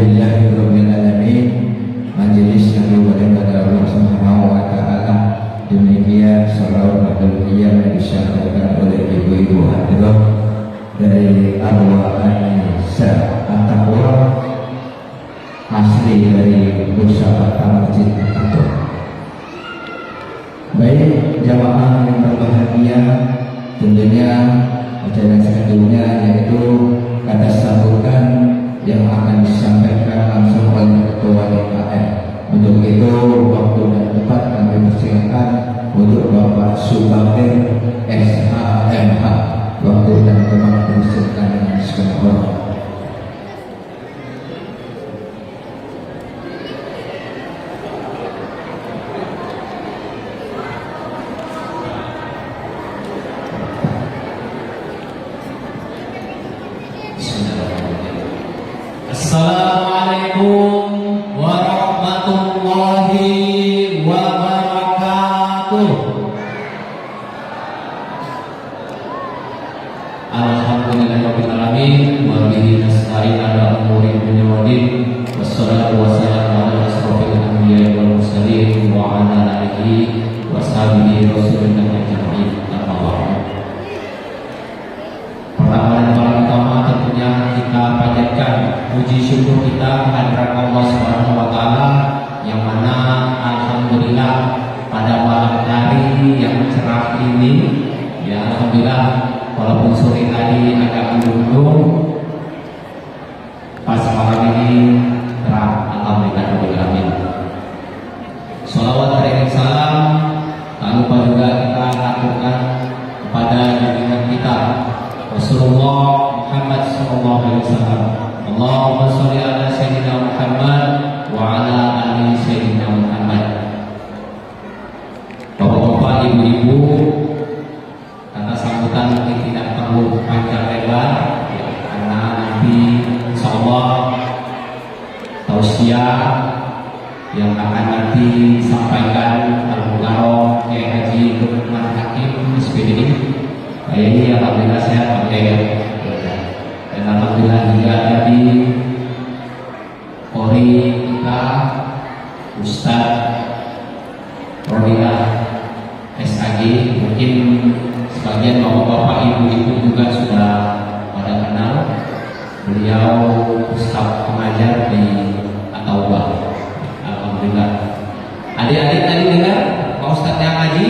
Alhamdulillahirrahmanirrahim. Majelis yang dimuliakan Allah Subhanahu wa Ta'ala, demikian salawat berlian yang disampaikan oleh ibu-ibu hadirat dari arwah Anissa At-Taqwa, asli dari Pusat Masjid At-Taqwa. Baik jamaah yang berbahagia, tentunya acara selanjutnya yaitu kata sambutan yang akan disampaikan langsung oleh Ketua DKM. Untuk itu waktu dan tempat kami persilakan untuk Bapak Subakir SHMH. Waktu dan tempat persilakan dengan segala hormat. Assalamualaikum warahmatullahi wabarakatuh. Alhamdulillahirabbil alamin wa bihi nasta'in ala umuri dunya wa din. Wassalatu wassalamu ala asrofil anbiya'i wal mursalin wa ala alihi wa sahbihi rasulillah ajma'in. Pertama dan paling utama tentunya kita panjatkan puji syukur kita kehadirat Allah Subhanahu wa Ta'ala, yang mana alhamdulillah pada malam hari yang cerah ini, ya alhamdulillah, walaupun sore tadi agak mendung, pas malam ini terang, alhamdulillah. Sholawat dan salam tak lupa juga kita lakukan kepada junjungan kita Rasulullah Muhammad SAW. Allahumma sholli ala sayyidina Muhammad wa ala ali sayyidina Muhammad. Bapak-bapak, ibu-ibu, kata sambutan mungkin tidak perlu panjang lebar, ya, karena nanti insyaallah tausiah yang akan nanti disampaikan Al-Mukarram Kiai Haji Lukman Hakim SPDI. Ini alhamdulillah sehat Pak Kiai. Dan alhamdulillah juga tadi Kori kita Ustadz Rodina SAG, mungkin sebagian bapak-bapak ibu-ibu juga sudah pada kenal. Beliau Ustadz pengajar di At-Taubah. Alhamdulillah. Adik-adik tadi dengar Pak Ustadz yang ngaji?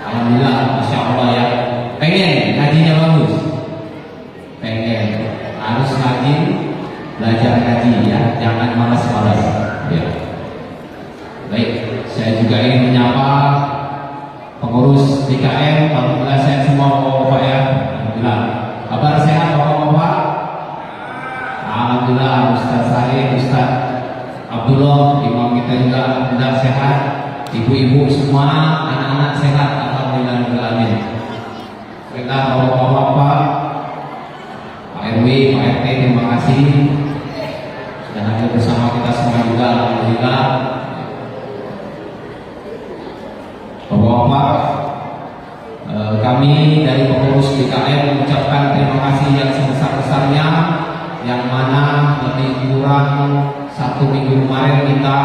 Alhamdulillah, Masya Allah ya. Pengen ngajinya bagus? Pengen, harus rajin belajar ngaji ya, jangan malas-malas ya. Baik, saya juga ingin menyapa pengurus DKM. Alhamdulillah sehat semua bapak-bapak ya. Alhamdulillah. Kabar sehat bapak-bapak? Alhamdulillah. Ustaz Sahih, Ustaz Abdullah, imam kita juga alhamdulillah sehat. Ibu-ibu semua, anak-anak sehat, alhamdulillah. Kita bapak-bapak, Pak RW, Pak RT, terima kasih sudah hadir bersama kita semua juga, alhamdulillah. Bapak-bapak, kami dari pengurus DKM mengucapkan terima kasih yang sebesar-besarnya, yang mana lebih kurang 1 minggu kemarin kita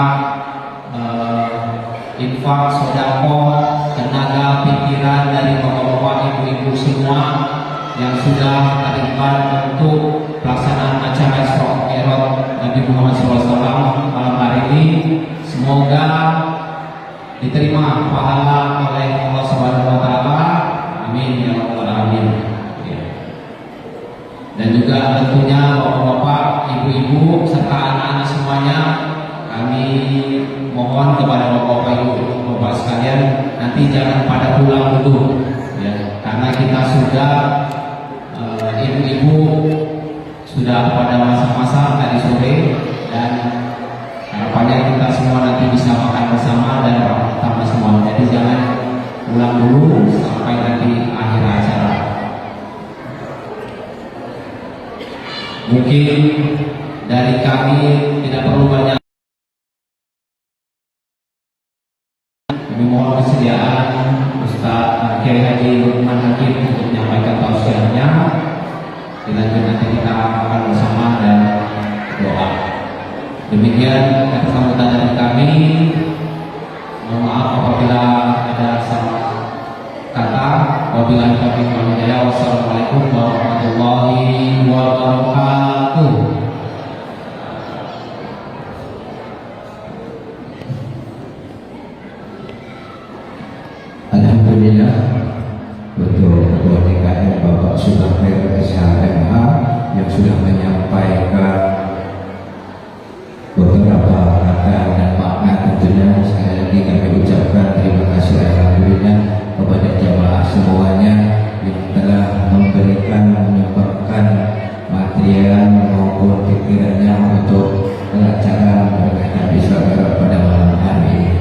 infak, sedekah, tenaga, pikiran dari bapak-bapak, ibu-ibu semua yang sudah terlibat untuk pelaksanaan acara Isra Mi'raj Nabi Muhammad SAW malam hari ini. Semoga diterima pahala oleh Allah Subhanahu wa Ta'ala. Amin ya rabbal alamin. Dan juga tentunya bapak-bapak, ibu-ibu serta anak-anak semuanya, kami mohon kepada bapak-bapak, ibu-bapak sekalian, nanti jangan pada pulang dulu ya, karena kita sudah ibu-ibu sudah pada masa-masa tadi sore, dan harapannya kita semua nanti bisa makan bersama dan bersama semua. Jadi jangan pulang dulu sampai nanti akhir acara. Mungkin dari kami tidak perlu banyak. Kami mohon kesediaan Ustaz Kiai Haji Lukman Hakim untuk menyampaikan tausiahnya. Dilanjut nanti kita akan bersama dan Demikian sambutan dari kami. Mohon maaf apabila ada salah kata. Wabillahi taufiq wal hidayah. Wassalamualaikum warahmatullahi wabarakatuh. Alhamdulillah untuk Ketua DKM Bapak Subakhir SHMH yang sudah menyampaikan beberapa kata dan makna. Tentunya sekali lagi kami ucapkan terima kasih alhamdulillah kepada jamaah semuanya yang telah memberikan, menyumbangkan material maupun pikirannya untuk kelancaran berkaitan Isra Mi'raj pada malam hari ini.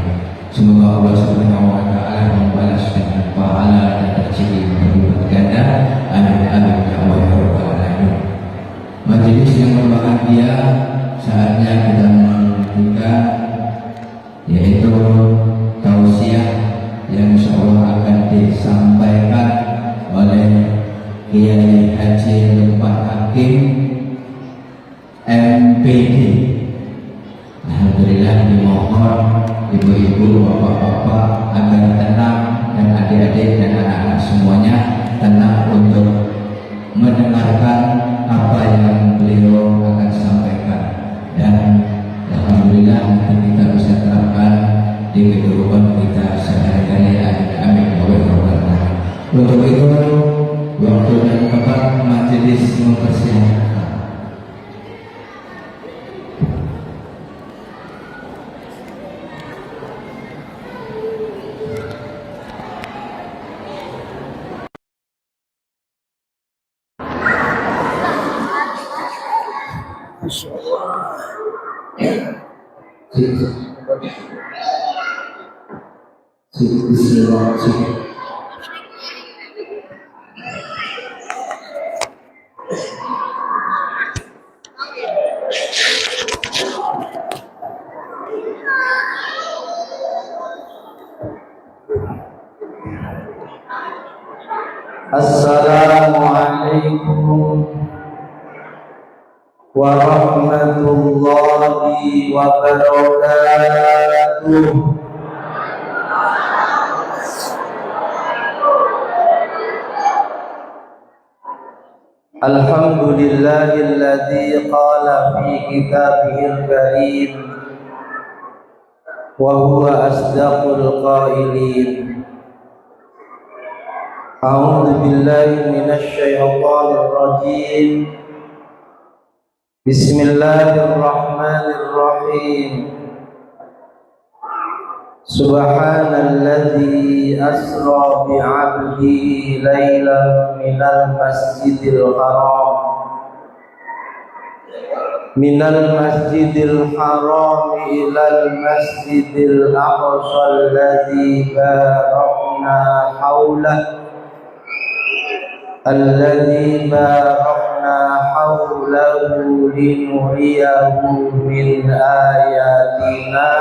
Semoga Allah Subhanahu wa taala membalas dengan pahala dan rezeki berlipat ganda. Amin amin ya Allah ya rabbal alamin. Majelis yang berbahagia, saatnya kita menantikan yaitu tausiah yang insyaallah akan disampaikan oleh Kiai Haji Lukman Hakim MPD. Alhamdulillah dimohon ibu-ibu, bapak-bapak agar tenang dan adik-adik dan anak-anak semuanya tenang untuk mendengarkan apa yang beliau akan sampaikan, dan alhamdulillah nanti kita bisa terapkan di kehidupan kita sehari-hari. Amin ya rabbal alamin. Untuk itu waktu dan tempat majelis mempersiapkan. Assalamualaikum warahmatullahi wabarakatuh. Alhamdulillahilladzi qala fi kitabihil karim wa huwa asdaqul qailin. A'udzu billahi minasy syaithanir rajim. Bismillahirrahmanirrahim. Subhanalladzi asra bi'abdihi lailan minal masjidil haram ilal masjidil aqsa alladzi barakna haulahu linuriyahu min ayatina.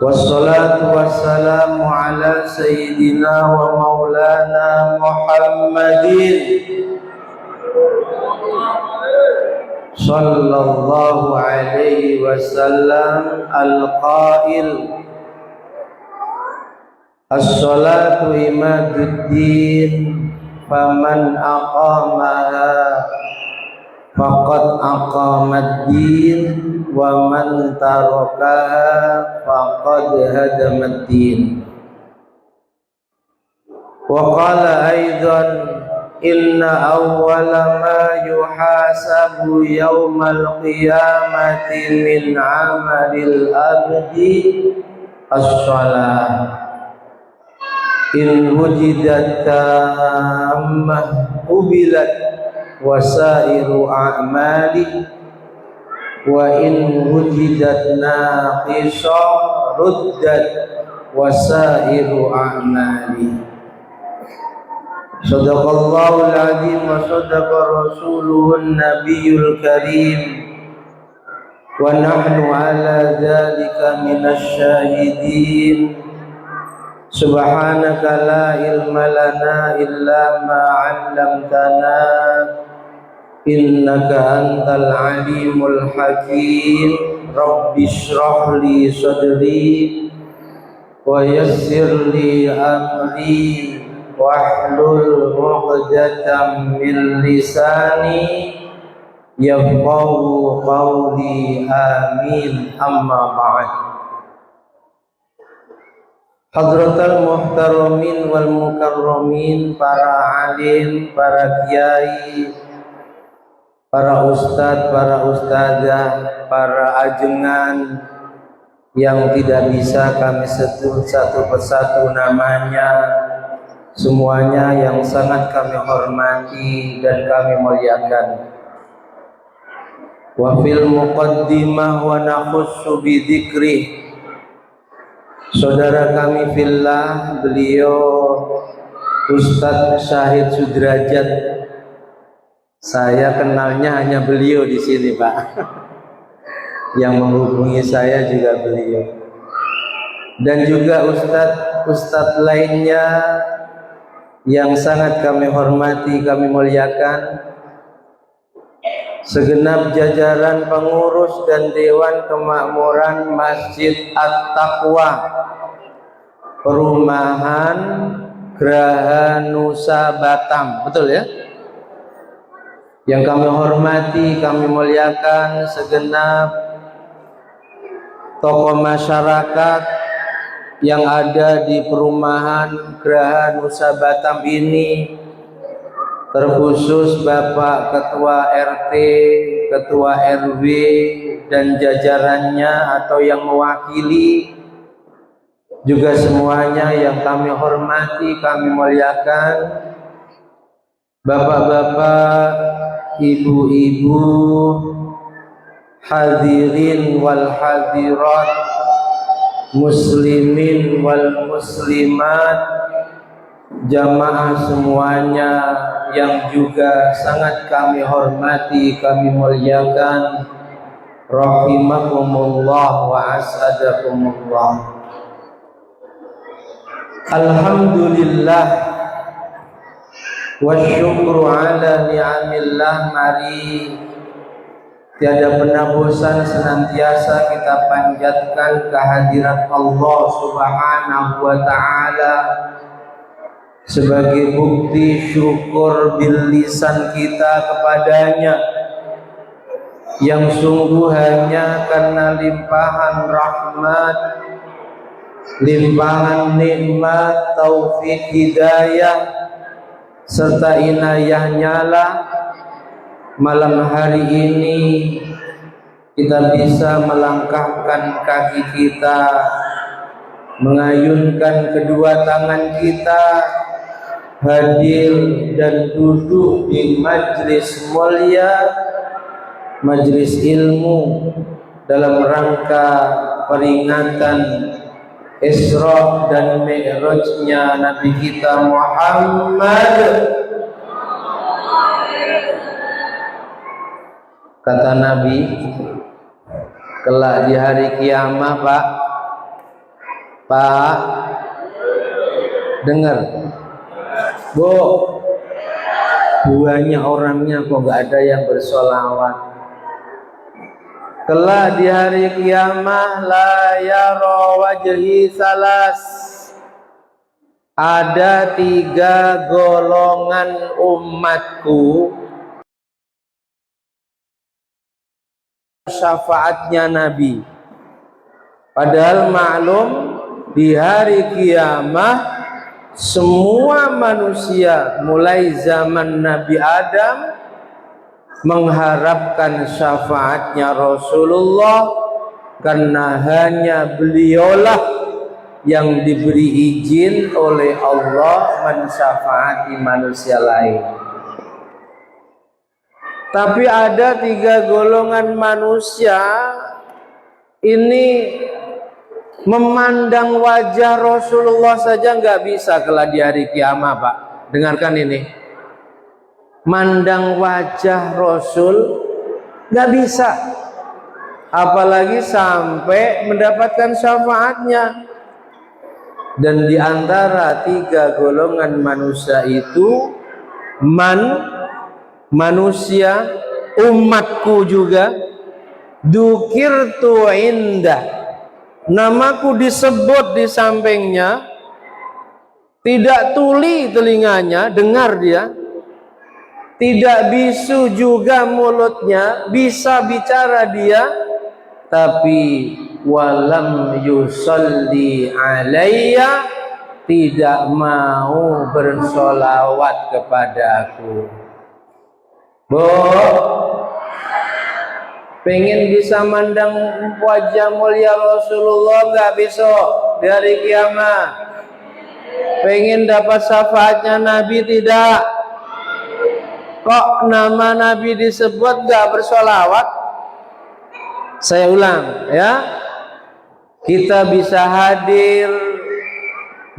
Wassalatu wassalamu ala sayyidina wa maulana Muhammadin sallallahu alaihi wasallam al-qail as-salatu imaduddin faman aqamaha faqad aqamad-din wa man tarakaha faqad hadamad-din. Wa qala aidan inna awwala ma yuhasabu yawmal qiyamati min amalil abdi as-salah in wujidat tammah qubilat wasairu a'mali wa in wujidat naqisa ruddat wasairu a'mali. Sadaqallahul azim wa sadaqa rasuluhun nabiyul karim wa nahnu ala dzalika minasy syahidin. Subhanaka la ilma lana illa ma 'allamtana innaka antal alimul hakim. Rabbi shrah li sadri wa yassir li amri wahlul 'uqdatam min lisani yafqahu qawli. Amin. Amma ba'd. Hadratal muhtaramin wal mukarramin, para alim, para kiai, para ustadz, para ustadzah, para ajengan yang tidak bisa kami sebut satu persatu namanya, semuanya yang sangat kami hormati dan kami muliakan. Wa fil muqaddimah wa nakhussu bi dzikri, saudara kami fillah, beliau Ustadz Syahid Sudrajat. Saya kenalnya hanya beliau di sini, Pak. Yang menghubungi saya juga beliau. Dan juga ustadz lainnya yang sangat kami hormati, kami muliakan. Segenap jajaran pengurus dan Dewan Kemakmuran Masjid At-Taqwa Perumahan Geraha Nusa Batam, betul ya? Yang kami hormati, kami muliakan segenap tokoh masyarakat yang ada di Perumahan Geraha Nusa Batam ini, terkhusus Bapak Ketua RT, Ketua RW, dan jajarannya atau yang mewakili, juga semuanya yang kami hormati, kami muliakan, bapak-bapak, ibu-ibu, hadirin wal hadirat, muslimin wal muslimat, jamaah semuanya yang juga sangat kami hormati, kami muliakan, rahimakumullah wa asadakumullah. Alhamdulillah wa syukru ala ni'amillah. Mari tiada pernah bosan senantiasa kita panjatkan kehadirat Allah Subhanahu wa ta'ala sebagai bukti syukur bil lisan kita kepadanya, yang sungguh hanya karena limpahan rahmat, limpahan nikmat, taufik hidayah serta inayahnya lah malam hari ini kita bisa melangkahkan kaki kita, mengayunkan kedua tangan kita, hadir dan duduk di majlis mulia, majlis ilmu dalam rangka peringatan Isra dan Mi'rajnya Nabi kita Muhammad. Kata Nabi, kelak di hari kiamat, Pak, dengar, Bu, banyak orangnya kok nggak ada yang bersolawat. Kelak di hari kiamat, la yara wajhi salas, ada 3 golongan umatku syafaatnya Nabi. Padahal maklum di hari kiamat semua manusia mulai zaman Nabi Adam mengharapkan syafaatnya Rasulullah, karena hanya beliaulah yang diberi izin oleh Allah mensyafaati manusia lain. Tapi ada 3 golongan manusia ini memandang wajah Rasulullah saja nggak bisa kelak di hari kiamat, Pak. Dengarkan ini. Mandang wajah Rasul nggak bisa, apalagi sampai mendapatkan syafaatnya. Dan di antara tiga golongan manusia itu manusia, umatku juga, dzukirtu indah, namaku disebut di sampingnya, tidak tuli telinganya, dengar dia, tidak bisu juga mulutnya, bisa bicara dia, tapi walam yusalli alayya, tidak mau bersolawat kepadaku. Bu, pengen bisa mandang wajah mulia Rasulullah nggak besok di hari kiamat? Pengen dapat syafaatnya Nabi tidak? Kok nama Nabi disebut nggak bersolawat? Saya ulang ya, kita bisa hadir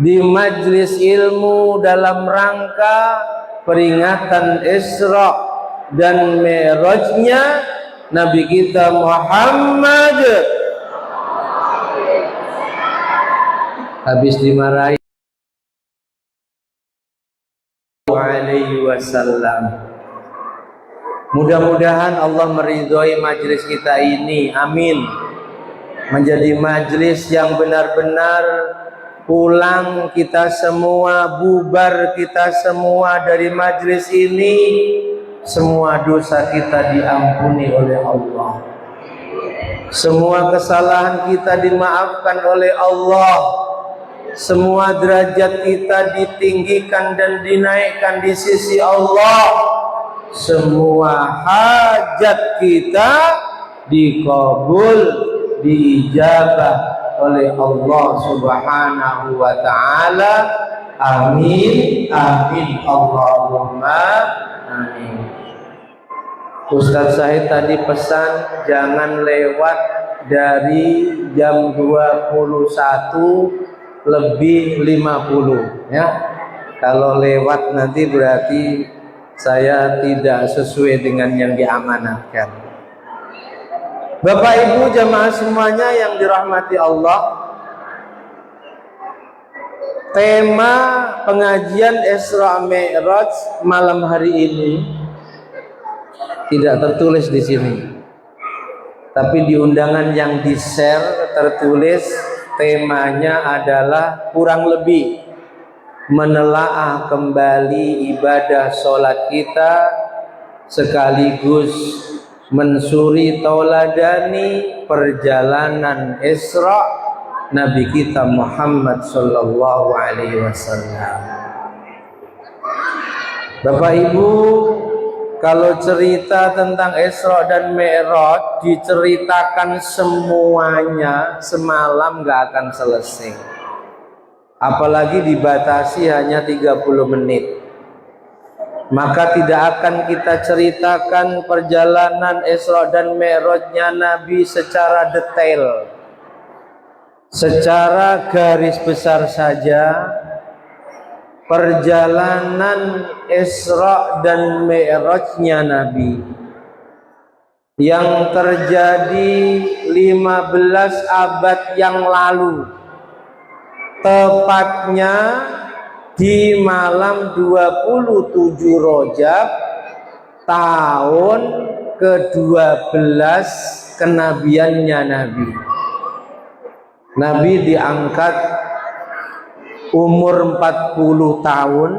di majelis ilmu dalam rangka peringatan Isra dan Mi'rajnya Nabi kita Muhammad. Habis dimarahi alaihi wasallam. Mudah-mudahan Allah meridhoi majelis kita ini, amin. Menjadi majelis yang benar-benar pulang kita semua, bubar kita semua dari majelis ini, semua dosa kita diampuni oleh Allah, semua kesalahan kita dimaafkan oleh Allah, semua derajat kita ditinggikan dan dinaikkan di sisi Allah, semua hajat kita dikabul, diijabah oleh Allah Subhanahu wa ta'ala. Amin, amin, Allahumma amin. Ustaz Syahid tadi pesan jangan lewat dari jam 21:50 ya. Kalau lewat nanti berarti saya tidak sesuai dengan yang diamanatkan. Bapak Ibu jamaah semuanya yang dirahmati Allah, tema pengajian Isra Mi'raj malam hari ini tidak tertulis di sini, tapi di undangan yang di-share tertulis temanya adalah kurang lebih menelaah kembali ibadah sholat kita sekaligus mensuri tauladani perjalanan Isra Nabi kita Muhammad sallallahu alaihi wasallam. Bapak Ibu, kalau cerita tentang Isra dan Mi'raj diceritakan semuanya semalam gak akan selesai. Apalagi dibatasi hanya 30 menit. Maka tidak akan kita ceritakan perjalanan Isra dan Mi'rajnya Nabi secara detail, secara garis besar saja. Perjalanan Isra dan Mi'rajnya Nabi yang terjadi 15 abad yang lalu, tepatnya di malam 27 Rajab tahun ke-12 kenabiannya Nabi. Nabi diangkat umur 40 tahun,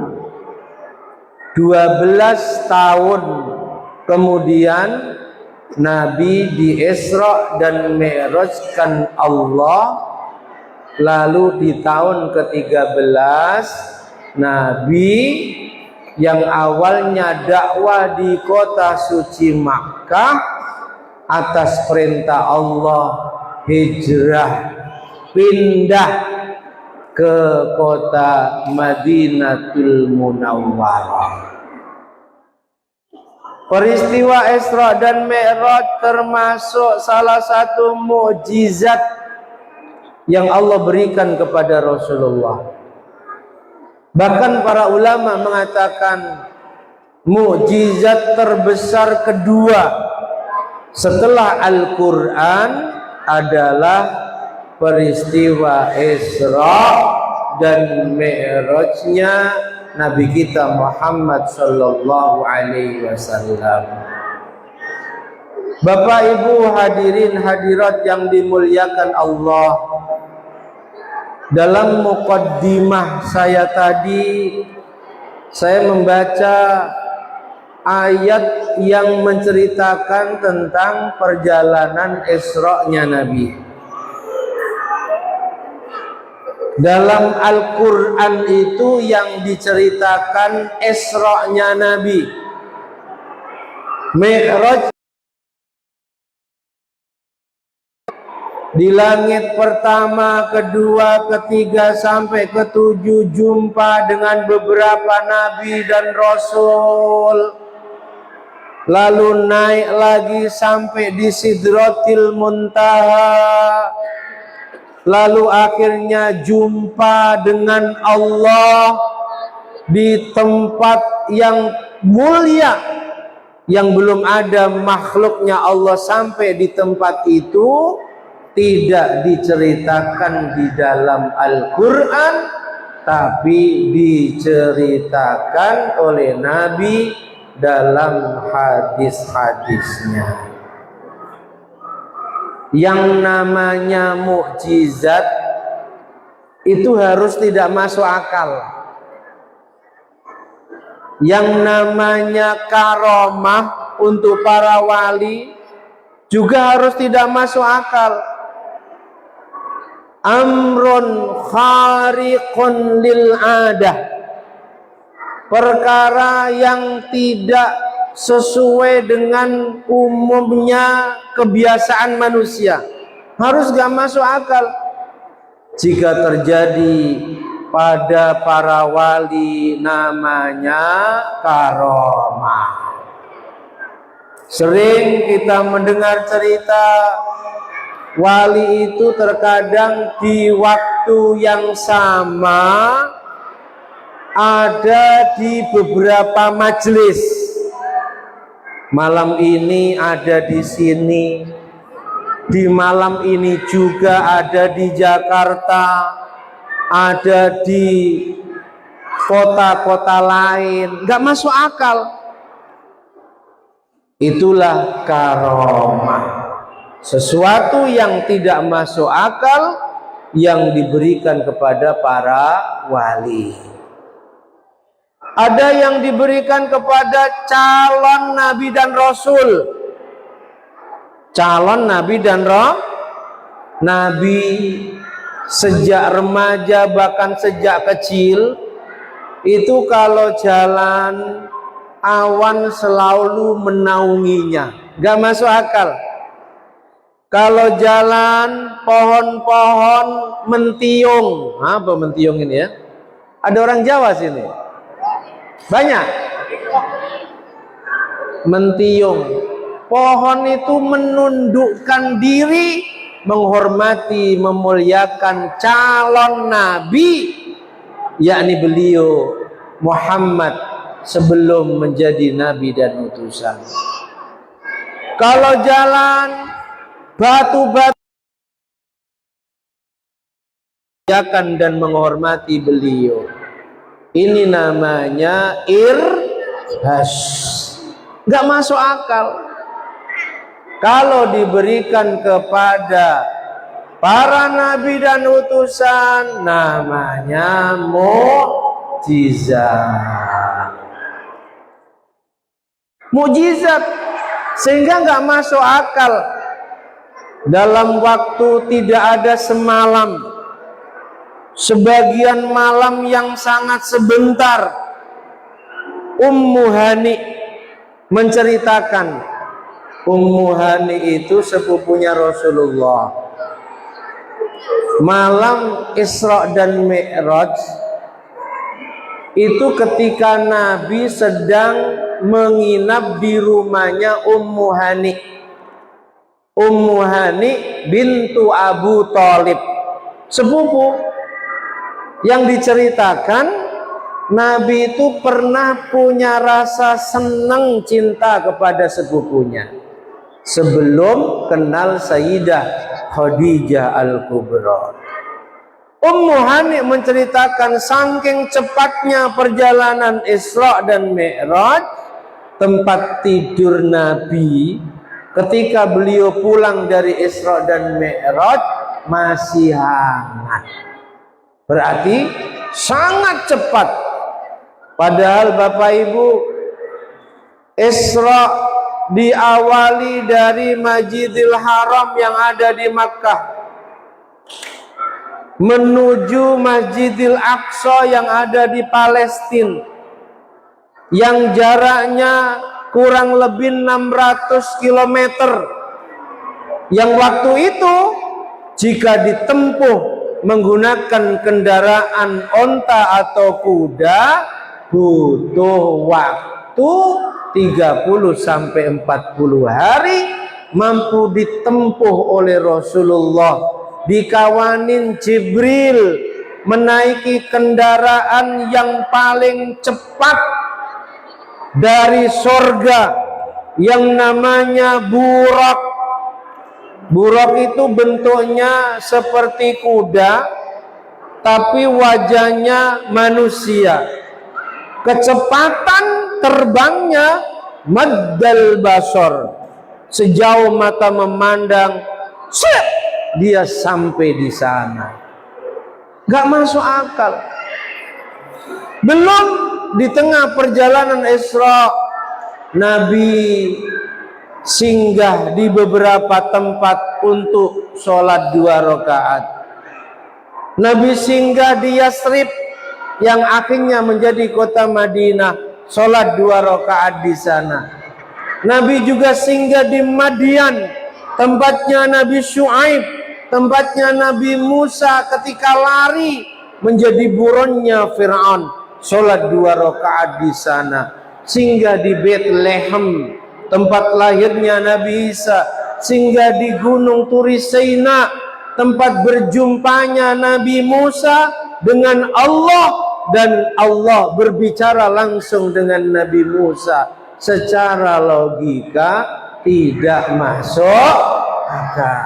12 tahun kemudian Nabi di Isra dan Mi'rajkan Allah. Lalu di tahun ke-13 Nabi yang awalnya dakwah di kota suci Makkah atas perintah Allah hijrah pindah ke kota Madinatul Munawwarah. Peristiwa Isra dan Mi'raj termasuk salah satu mukjizat yang Allah berikan kepada Rasulullah. Bahkan para ulama mengatakan mukjizat terbesar kedua setelah Al-Quran adalah peristiwa Isra dan Mi'rajnya Nabi kita Muhammad sallallahu alaihi wasallam. Bapak Ibu hadirin hadirat yang dimuliakan Allah, dalam muqaddimah saya tadi saya membaca ayat yang menceritakan tentang perjalanan Isra-nya Nabi. Dalam Al-Quran itu yang diceritakan Isra-nya Nabi. Mi'raj di langit pertama, kedua, ketiga sampai ketujuh jumpa dengan beberapa nabi dan rasul. Lalu naik lagi sampai di Sidratil Muntaha. Lalu akhirnya jumpa dengan Allah di tempat yang mulia, yang belum ada makhluknya Allah sampai di tempat itu. Tidak diceritakan di dalam Al-Quran, tapi diceritakan oleh Nabi dalam hadis-hadisnya. Yang namanya mukjizat itu harus tidak masuk akal. Yang namanya karomah untuk para wali juga harus tidak masuk akal. Amrun khariqun lil adah, perkara yang tidak sesuai dengan umumnya kebiasaan manusia, harus gak masuk akal. Jika terjadi pada para wali namanya karomah. Sering kita mendengar cerita wali itu terkadang di waktu yang sama ada di beberapa majelis. Malam ini ada di sini, di malam ini juga ada di Jakarta, ada di kota-kota lain. Gak masuk akal. Itulah karomah. Sesuatu yang tidak masuk akal yang diberikan kepada para wali. Ada yang diberikan kepada calon nabi dan rasul. Calon nabi dan nabi sejak remaja bahkan sejak kecil itu kalau jalan awan selalu menaunginya. Gak masuk akal. Kalau jalan pohon-pohon mentiung. Apa mentiung ini ya? Ada orang Jawa sini. Banyak. Mentiung. Pohon itu menundukkan diri, menghormati, memuliakan calon nabi, yakni beliau Muhammad sebelum menjadi nabi dan utusan. Kalau jalan batu-batu dan menghormati beliau, ini namanya irhas. Gak masuk akal. Kalau diberikan kepada para nabi dan utusan, namanya mukjizat. Mukjizat, sehingga gak masuk akal. Dalam waktu tidak ada semalam, sebagian malam yang sangat sebentar, Ummu Hani menceritakan. Ummu Hani itu sepupunya Rasulullah. Malam Isra dan Mi'raj itu ketika Nabi sedang menginap di rumahnya Ummu Hani. Ummu Hani bintu Abu Thalib, sepupu yang diceritakan Nabi itu pernah punya rasa senang cinta kepada sepupunya sebelum kenal Sayyidah Khadijah Al-Kubra. Ummu Hani menceritakan saking cepatnya perjalanan Isra dan Mi'raj, tempat tidur Nabi ketika beliau pulang dari Isra dan Mi'raj masih hangat. Berarti sangat cepat. Padahal Bapak Ibu, Isra diawali dari Masjidil Haram yang ada di Makkah menuju Masjidil Aqsa yang ada di Palestina, yang jaraknya kurang lebih 600 km, yang waktu itu jika ditempuh menggunakan kendaraan onta atau kuda butuh waktu 30 sampai 40 hari, mampu ditempuh oleh Rasulullah, dikawanin Jibril, menaiki kendaraan yang paling cepat dari sorga yang namanya Burak. Burak itu bentuknya seperti kuda tapi wajahnya manusia. Kecepatan terbangnya maddal basar, sejauh mata memandang, dia sampai di sana. Gak masuk akal. Belum di tengah perjalanan Isra, Nabi singgah di beberapa tempat untuk sholat 2 rakaat. Nabi singgah di Yasrib yang akhirnya menjadi kota Madinah, sholat 2 rakaat di sana. Nabi juga singgah di Madian, tempatnya Nabi Syuaib, tempatnya Nabi Musa ketika lari menjadi buronnya Fir'aun, sholat 2 rakaat di sana. Singgah di Bethlehem, tempat lahirnya Nabi Isa, singgah di Gunung Turi Sina, tempat berjumpanya Nabi Musa dengan Allah, dan Allah berbicara langsung dengan Nabi Musa. Secara logika tidak masuk akal.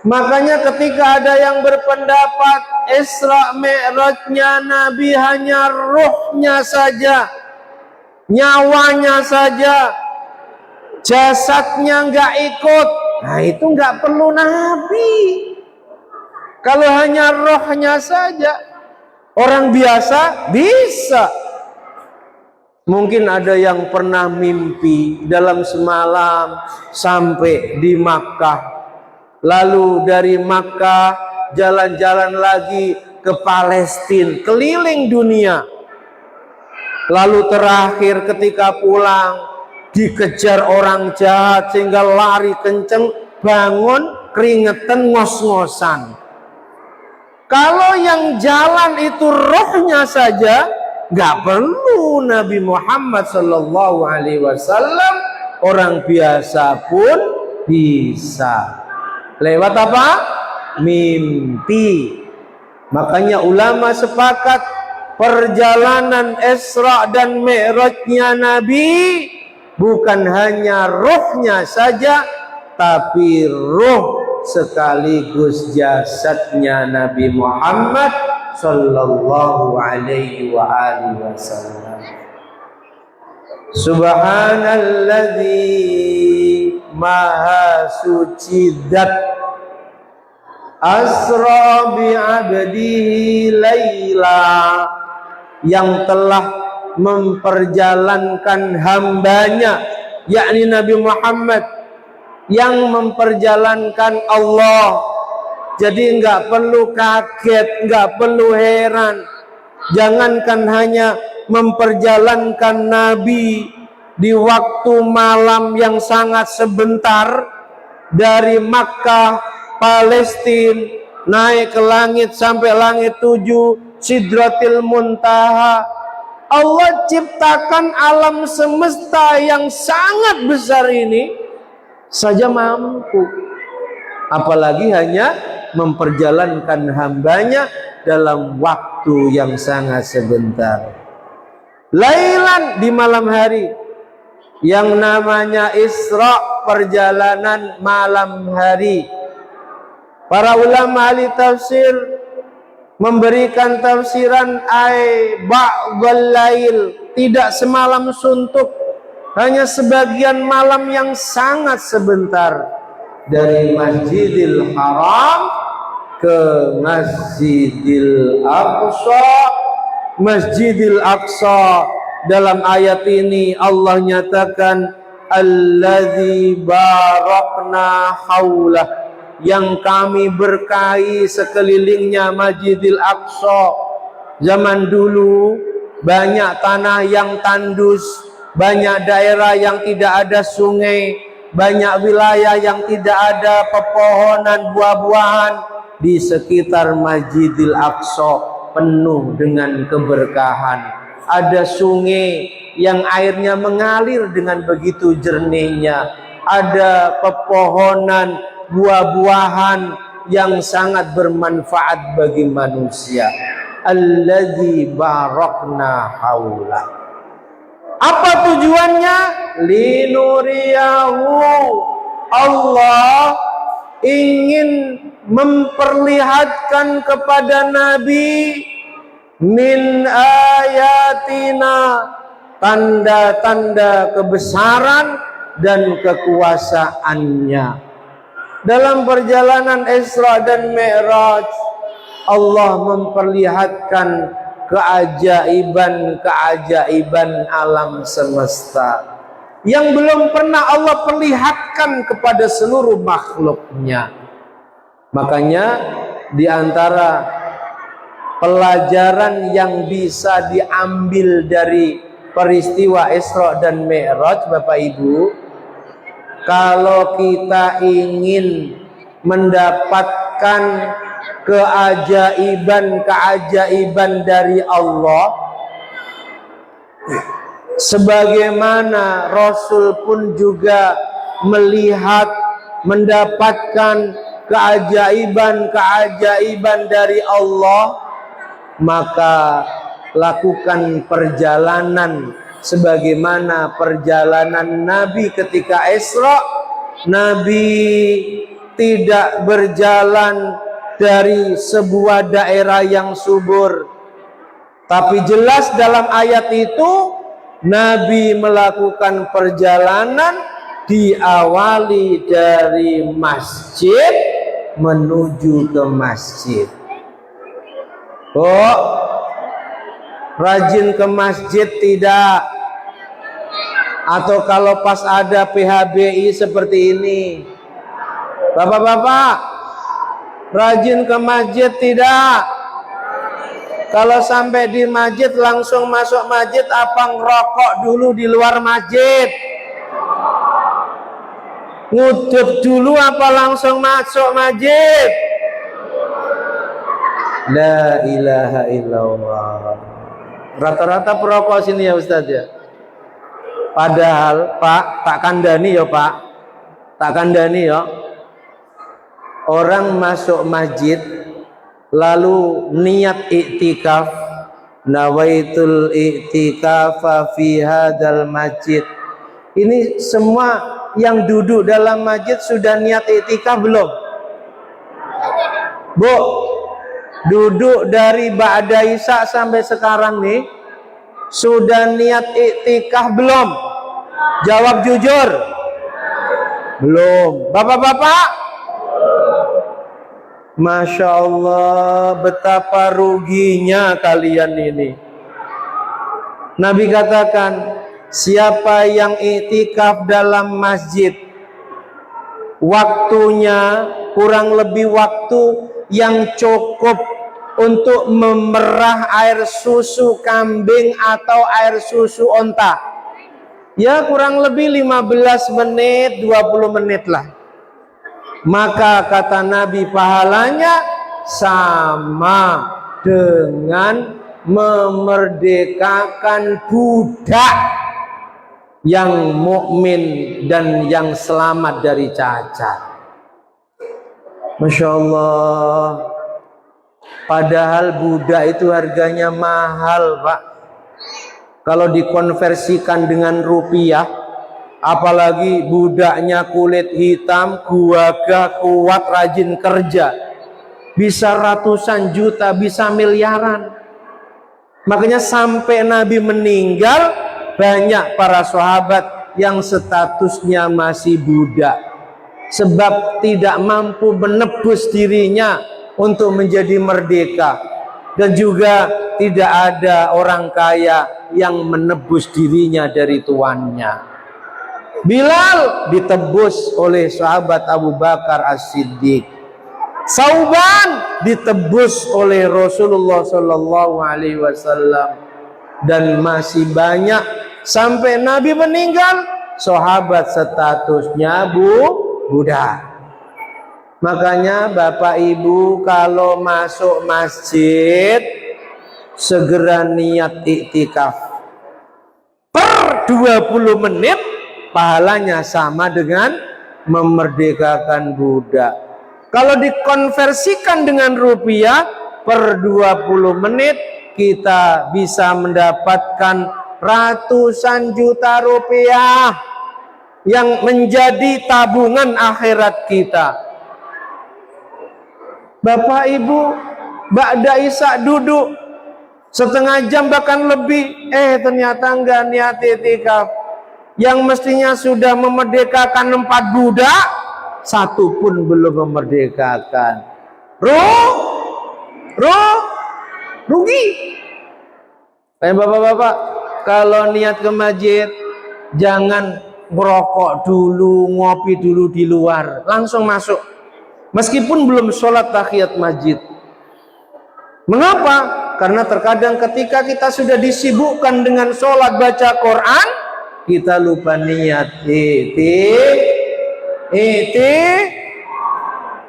Makanya ketika ada yang berpendapat Isra Mi'rajnya Nabi hanya ruhnya saja, nyawanya saja, jasadnya nggak ikut, nah itu nggak perlu Nabi. Kalau hanya rohnya saja, orang biasa bisa. Mungkin ada yang pernah mimpi dalam semalam sampai di Makkah, lalu dari Makkah jalan-jalan lagi ke Palestina, keliling dunia. Lalu terakhir ketika pulang dikejar orang jahat sehingga lari kenceng, bangun keringetan, ngos-ngosan. Kalau yang jalan itu rohnya saja, nggak perlu Nabi Muhammad Sallallahu Alaihi Wasallam, orang biasa pun bisa. Lewat apa? Mimpi. Makanya ulama sepakat perjalanan Isra dan Mi'rajnya Nabi bukan hanya ruhnya saja, tapi ruh sekaligus jasadnya Nabi Muhammad Sallallahu Alaihi Wasallam. Subhanalladzi maha suci dat asra bi abdihi laila, yang telah memperjalankan hambanya, yakni Nabi Muhammad, yang memperjalankan Allah. Jadi enggak perlu kaget, enggak perlu heran. Jangankan hanya memperjalankan Nabi di waktu malam yang sangat sebentar dari Makkah, Palestina, naik ke langit sampai langit 7, Sidratil Muntaha. Allah ciptakan alam semesta yang sangat besar ini saja mampu, apalagi hanya memperjalankan hambanya dalam waktu yang sangat sebentar. Lailan, di malam hari, yang namanya Isra, perjalanan malam hari. Para ulama ahli tafsir memberikan tafsiran ba'dal lail, tidak semalam suntuk, hanya sebagian malam yang sangat sebentar, dari Masjidil Haram ke Masjidil Aqsa. Masjidil Aqsa, dalam ayat ini Allah nyatakan alladzi barakna haulah, yang kami berkahi sekelilingnya Masjidil Aqsa. Zaman dulu banyak tanah yang tandus, banyak daerah yang tidak ada sungai, banyak wilayah yang tidak ada pepohonan buah-buahan. Di sekitar Masjidil Aqsa penuh dengan keberkahan. Ada sungai yang airnya mengalir dengan begitu jernihnya. Ada pepohonan buah-buahan yang sangat bermanfaat bagi manusia. Alladzi barakna haula. Apa tujuannya? Linuriyahu, Allah ingin memperlihatkan kepada Nabi min ayatina, tanda-tanda kebesaran dan kekuasaannya. Dalam perjalanan Isra dan Mi'raj, Allah memperlihatkan keajaiban-keajaiban alam semesta yang belum pernah Allah perlihatkan kepada seluruh makhluknya. Makanya di antara pelajaran yang bisa diambil dari peristiwa Isra dan Mi'raj, Bapak Ibu, kalau kita ingin mendapatkan keajaiban-keajaiban dari Allah, sebagaimana Rasul pun juga mendapatkan keajaiban-keajaiban dari Allah, maka lakukan perjalanan sebagaimana perjalanan Nabi ketika Isra. Nabi tidak berjalan dari sebuah daerah yang subur, tapi jelas dalam ayat itu Nabi melakukan perjalanan diawali dari masjid menuju ke masjid. Oh, rajin ke masjid tidak? Atau kalau pas ada PHBI seperti ini, bapak-bapak rajin ke masjid tidak? Kalau sampai di masjid langsung masuk masjid apa ngerokok dulu di luar masjid? Ngudut dulu apa langsung masuk masjid? La ilaha illallah. Rata-rata perokok sini ya Ustaz ya. Padahal Pak, tak kandani ya Pak, tak kandani ya. Orang masuk masjid lalu niat iktikaf, nawaitul iktikafa fi hadzal masjid. Ini semua yang duduk dalam masjid sudah niat iktikaf belum? Bu, duduk dari ba'da isya sampai sekarang nih, sudah niat iktikaf belum? Jawab jujur. Belum. Bapak-bapak, Masya Allah, betapa ruginya kalian ini. Nabi katakan, siapa yang iktikaf dalam masjid, waktunya kurang lebih waktu yang cukup untuk memerah air susu kambing atau air susu onta, ya kurang lebih 15 menit 20 menit lah, maka kata Nabi pahalanya sama dengan memerdekakan budak yang mukmin dan yang selamat dari cacat. Masya Allah. Padahal budak itu harganya mahal Pak. Kalau dikonversikan dengan rupiah, apalagi budaknya kulit hitam, gagah, kuat, rajin kerja, bisa ratusan juta, bisa miliaran. Makanya sampai Nabi meninggal, banyak para sahabat yang statusnya masih budak, sebab tidak mampu menebus dirinya untuk menjadi merdeka. Dan juga tidak ada orang kaya yang menebus dirinya dari tuannya. Bilal ditebus oleh sahabat Abu Bakar As-Siddiq. Sauban ditebus oleh Rasulullah Sallallahu Alaihi Wasallam. Dan masih banyak sampai Nabi meninggal, sahabat statusnya budak. Makanya Bapak Ibu kalau masuk masjid segera niat iktikaf. Per 20 menit pahalanya sama dengan memerdekakan budak. Kalau dikonversikan dengan rupiah, per 20 menit kita bisa mendapatkan ratusan juta rupiah yang menjadi tabungan akhirat kita. Bapak Ibu, ba'da isya duduk setengah jam bahkan lebih, ternyata enggak niat iktikaf. Yang mestinya sudah memerdekakan 4 budak, 1 pun belum memerdekakan. Rugi. Bapak-bapak, kalau niat ke masjid jangan ngerokok dulu, ngopi dulu di luar, langsung masuk. Meskipun belum sholat tahiyat masjid. Mengapa? Karena terkadang ketika kita sudah disibukkan dengan sholat baca Quran, kita lupa niat.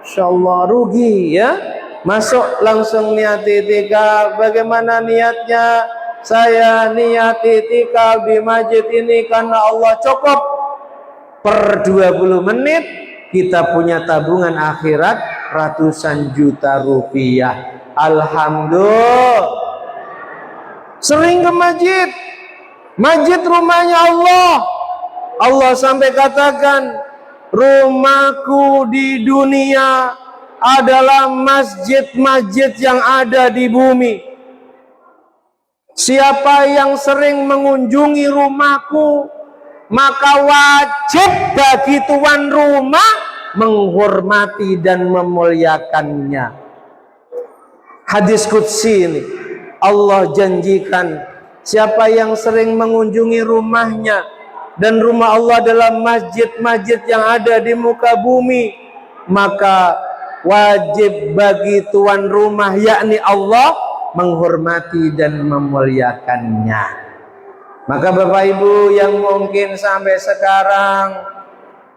Insyaallah rugi ya. Masuk langsung niat itikaf. Bagaimana niatnya? Saya niat itikaf di masjid ini karena Allah. Cukup per 20 menit kita punya tabungan akhirat ratusan juta rupiah. Alhamdulillah. Sering ke masjid. Masjid rumahnya Allah. Allah sampai katakan, rumahku di dunia adalah masjid-masjid yang ada di bumi. Siapa yang sering mengunjungi rumahku, maka wajib bagi tuan rumah menghormati dan memuliakannya. Hadis qudsi ini, Allah janjikan, siapa yang sering mengunjungi rumahnya, dan rumah Allah adalah masjid-masjid yang ada di muka bumi, maka wajib bagi tuan rumah yakni Allah menghormati dan memuliakannya. Maka Bapak Ibu yang mungkin sampai sekarang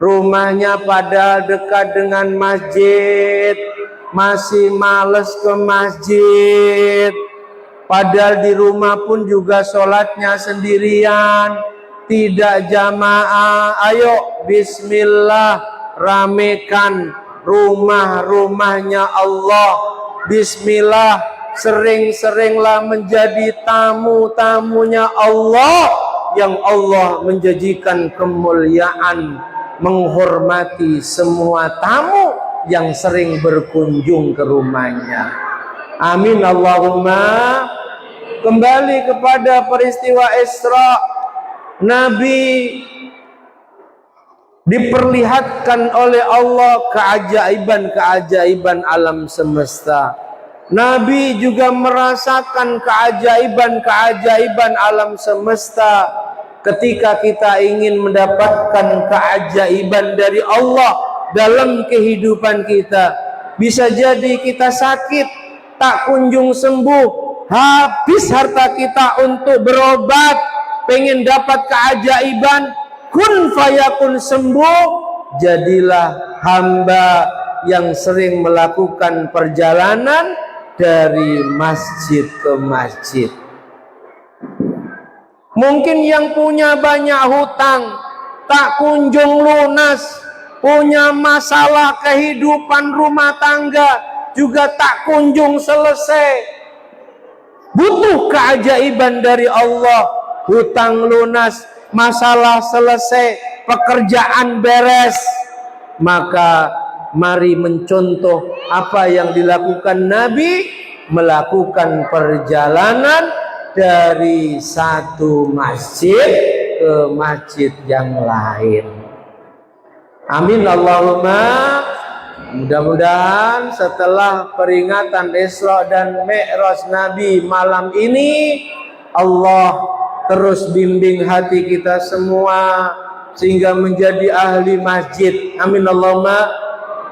rumahnya pada dekat dengan masjid, masih males ke masjid, padahal di rumah pun juga sholatnya sendirian, tidak jamaah. Ayo bismillah, ramekan rumah-rumahnya Allah. Bismillah, sering-seringlah menjadi tamu-tamunya Allah yang Allah menjanjikan kemuliaan, menghormati semua tamu yang sering berkunjung ke rumahnya. Amin Allahumma. Kembali kepada peristiwa Isra, Nabi diperlihatkan oleh Allah keajaiban-keajaiban alam semesta. Nabi juga merasakan keajaiban-keajaiban alam semesta. Ketika kita ingin mendapatkan keajaiban dari Allah dalam kehidupan kita, bisa jadi kita sakit, tak kunjung sembuh, habis harta kita untuk berobat, pengen dapat keajaiban, kun fayakun, sembuh. Jadilah hamba yang sering melakukan perjalanan dari masjid ke masjid. Mungkin yang punya banyak hutang tak kunjung lunas, punya masalah kehidupan rumah tangga juga tak kunjung selesai, butuh keajaiban dari Allah. Hutang lunas, masalah selesai, pekerjaan beres. Maka mari mencontoh apa yang dilakukan Nabi, melakukan perjalanan dari satu masjid ke masjid yang lain. Amin Allahumma. Mudah-mudahan setelah peringatan Isra dan Mi'raj Nabi malam ini, Allah terus bimbing hati kita semua sehingga menjadi ahli masjid. Amin Allahumma.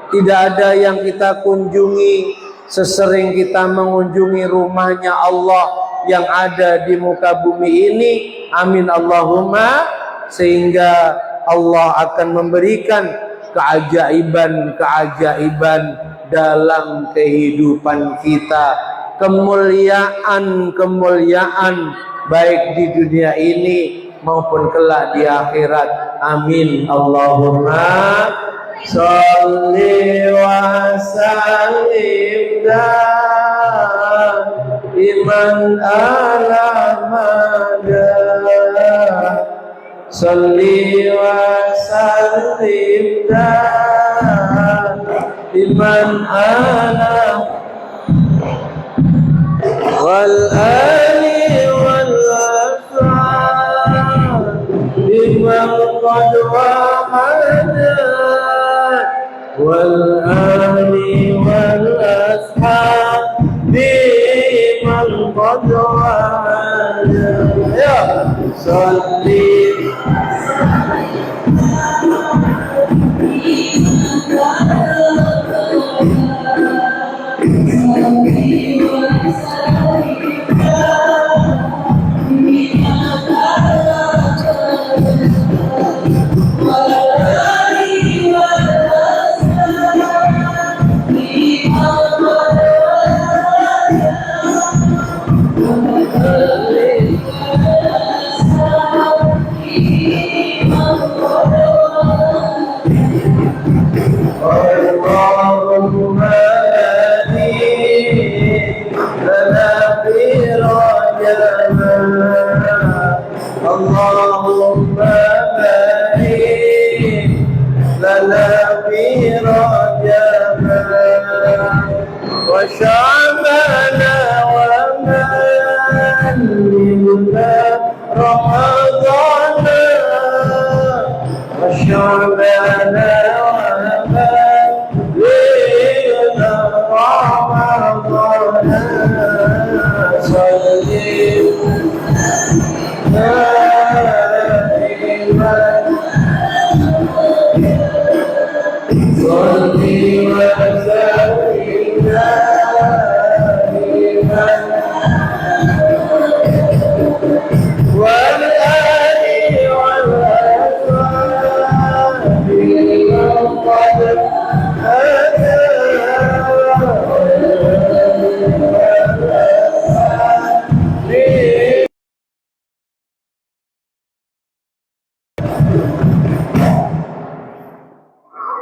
Tidak ada yang kita kunjungi sesering kita mengunjungi rumahnya Allah yang ada di muka bumi ini. Amin Allahumma. Sehingga Allah akan memberikan keajaiban-keajaiban dalam kehidupan kita, kemuliaan-kemuliaan baik di dunia ini maupun kelak di akhirat. Amin Allahumma. Sholli wa sallim daiman ala mada. Sholli wa sallim daiman ala wal ali wal ashab biman qad wahada wal ali wal ashab biman qad wahada. Ya sholli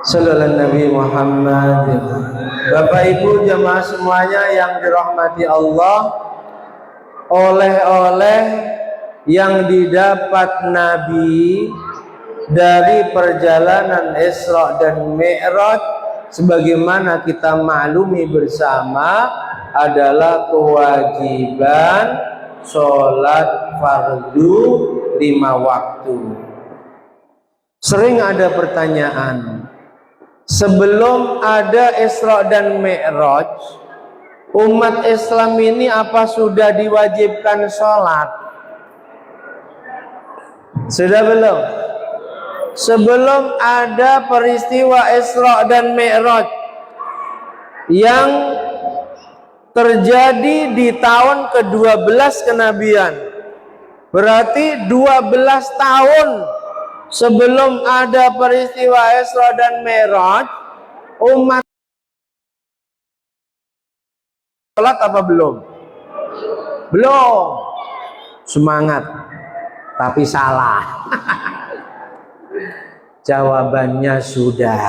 Sallallahu Nabi Muhammad. Bapak Ibu jemaah semuanya yang dirahmati Allah, oleh-oleh yang didapat Nabi dari perjalanan Isra dan Mi'raj sebagaimana kita maklumi bersama adalah kewajiban sholat fardu 5 waktu. Sering ada pertanyaan, sebelum ada Isra dan Mi'raj, umat Islam ini apa sudah diwajibkan sholat? Sudah belum? Sebelum ada peristiwa Isra dan Mi'raj yang terjadi di tahun ke-12 kenabian, berarti 12 tahun sebelum ada peristiwa Isra dan Mi'raj, umat sholat apa belum? Belum. Semangat, tapi salah. Jawabannya sudah.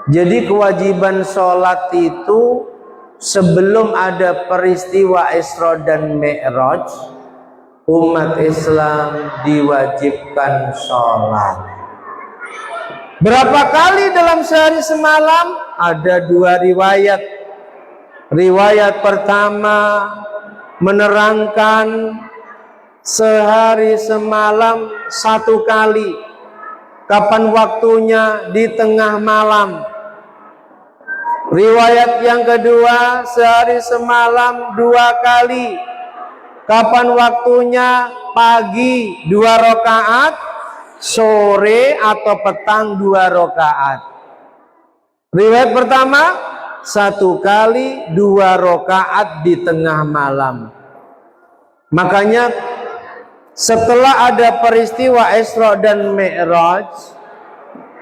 Jadi kewajiban sholat itu sebelum ada peristiwa Isra dan Mi'raj umat Islam diwajibkan sholat. Berapa kali dalam sehari semalam? Ada dua riwayat. Riwayat pertama menerangkan sehari semalam satu kali. Kapan waktunya? Di tengah malam. Riwayat yang kedua, sehari semalam dua kali. Kapan waktunya? Pagi 2 rakaat, sore atau petang 2 rakaat. Riwayat pertama, satu kali 2 rakaat di tengah malam. Makanya setelah ada peristiwa Isra dan Mi'raj,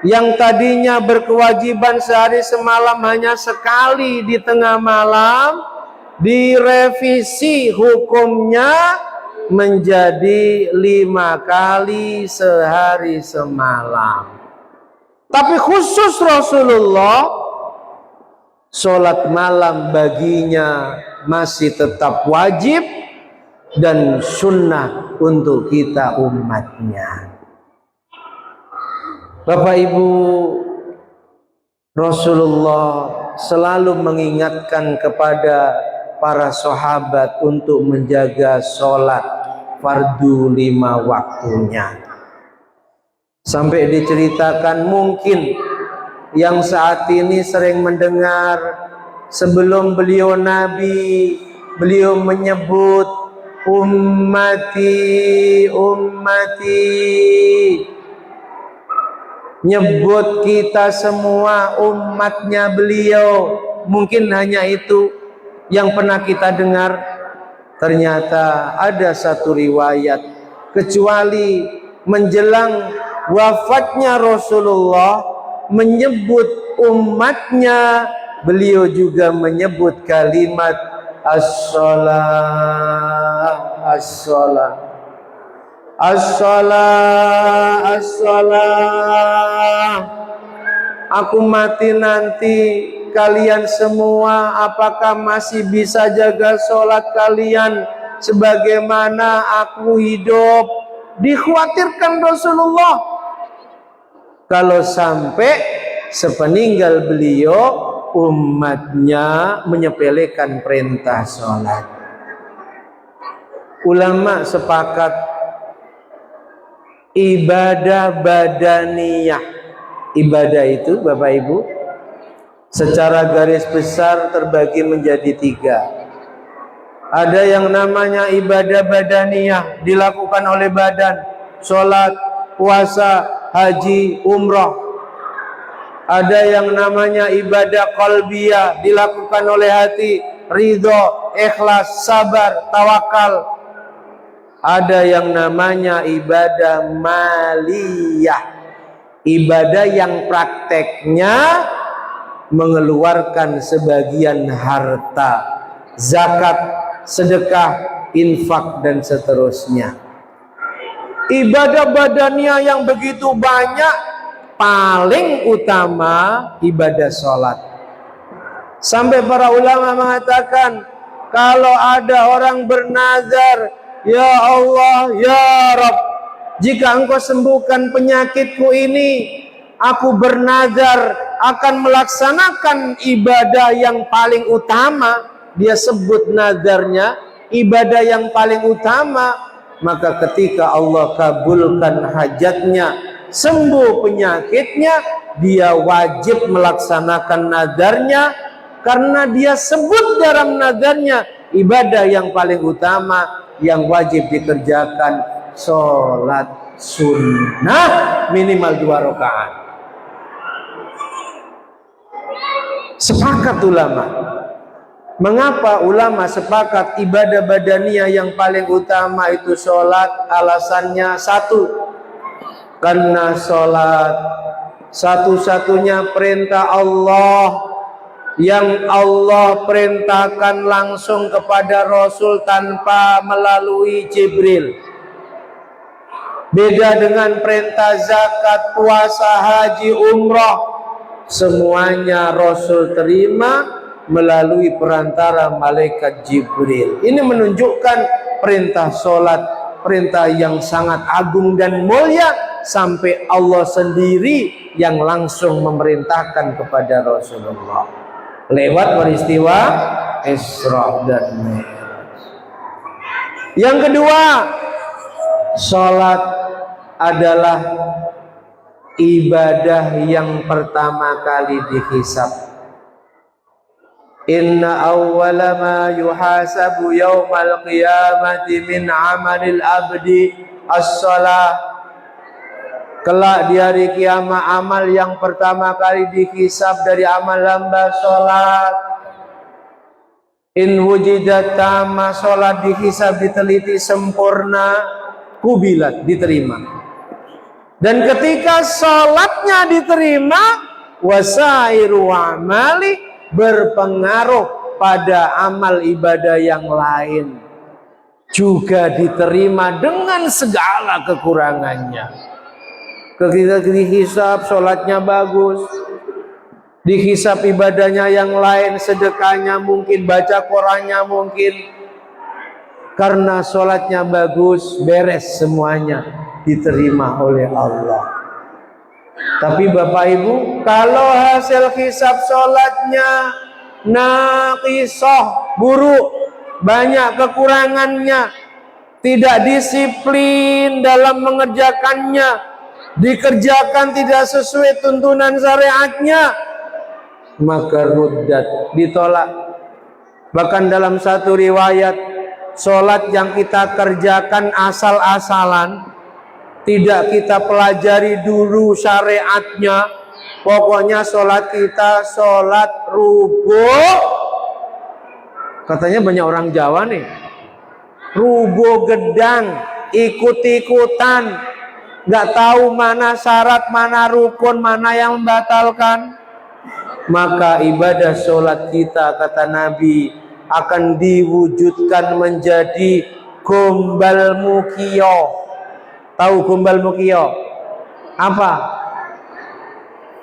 yang tadinya berkewajiban sehari semalam hanya sekali di tengah malam, direvisi hukumnya menjadi 5 kali sehari semalam. Tapi khusus Rasulullah, sholat malam baginya masih tetap wajib dan sunnah untuk kita umatnya. Bapak Ibu, Rasulullah selalu mengingatkan kepada para sahabat untuk menjaga sholat fardu 5 waktunya. Sampai diceritakan mungkin yang saat ini sering mendengar, sebelum beliau Nabi, beliau menyebut ummati, ummati, nyebut kita semua umatnya beliau. Mungkin hanya itu yang pernah kita dengar. Ternyata ada satu riwayat, kecuali menjelang wafatnya Rasulullah, menyebut umatnya, beliau juga menyebut kalimat as-shalah, as-shalah, as-shalah, as-shalah. Aku mati nanti, kalian semua apakah masih bisa jaga sholat kalian sebagaimana aku hidup? Dikhawatirkan Rasulullah kalau sampai sepeninggal beliau umatnya menyepelekan perintah sholat. Ulama sepakat ibadah badaniyah, ibadah itu Bapak Ibu secara garis besar terbagi menjadi 3. Ada yang namanya ibadah badaniyah, dilakukan oleh badan, sholat, puasa, haji, umrah. Ada yang namanya ibadah qalbiyah, dilakukan oleh hati, ridho, ikhlas, sabar, tawakal. Ada yang namanya ibadah maliyah, ibadah yang prakteknya mengeluarkan sebagian harta, zakat, sedekah, infak, dan seterusnya. Ibadah badannya yang begitu banyak, paling utama ibadah sholat. Sampai para ulama mengatakan, kalau ada orang bernazar, ya Allah, ya Rabb, jika engkau sembuhkan penyakitku ini, aku bernazar akan melaksanakan ibadah yang paling utama. Dia sebut nazarnya ibadah yang paling utama. Maka ketika Allah kabulkan hajatnya, sembuh penyakitnya, dia wajib melaksanakan nazarnya, karena dia sebut dalam nazarnya ibadah yang paling utama yang wajib dikerjakan, sholat sunnah minimal 2 rakaat. Sepakat ulama. Mengapa ulama sepakat ibadah badaniyah yang paling utama itu sholat? Alasannya 1, karena sholat satu-satunya perintah Allah yang Allah perintahkan langsung kepada Rasul tanpa melalui Jibril. Beda dengan perintah zakat, puasa, haji, umrah, semuanya Rasul terima melalui perantara malaikat Jibril. Ini menunjukkan perintah sholat perintah yang sangat agung dan mulia, sampai Allah sendiri yang langsung memerintahkan kepada Rasulullah lewat peristiwa Isra dan Mi'raj. Yang kedua, salat adalah ibadah yang pertama kali dihisab. Inna awwala ma yuhasabu yawmal qiyamati min amalil abdi as-salah. Kelak di hari kiamat amal yang pertama kali dihisab dari amal hamba salat. In wujidat tamma, salat dihisab, diteliti sempurna, kubilat, diterima. Dan ketika salatnya diterima, wasairu amali, berpengaruh pada amal ibadah yang lain juga diterima dengan segala kekurangannya. Ketika dihisab sholatnya bagus, dihisab ibadahnya yang lain, sedekahnya mungkin, baca Qur'annya mungkin, karena sholatnya bagus, beres semuanya, diterima oleh Allah. Tapi Bapak Ibu, kalau hasil hisab sholatnya naqisah, buruk, banyak kekurangannya, tidak disiplin dalam mengerjakannya, dikerjakan tidak sesuai tuntunan syariatnya, maka ruddat, ditolak. Bahkan dalam satu riwayat, sholat yang kita kerjakan asal-asalan, tidak kita pelajari dulu syariatnya, pokoknya sholat kita sholat rubuh. Katanya banyak orang Jawa nih, rubuh gedang, ikut-ikutan, nggak tahu mana syarat, mana rukun, mana yang membatalkan. Maka ibadah sholat kita, kata Nabi, akan diwujudkan menjadi gombal mukiyo. Tahu gombal mukiyo? Apa?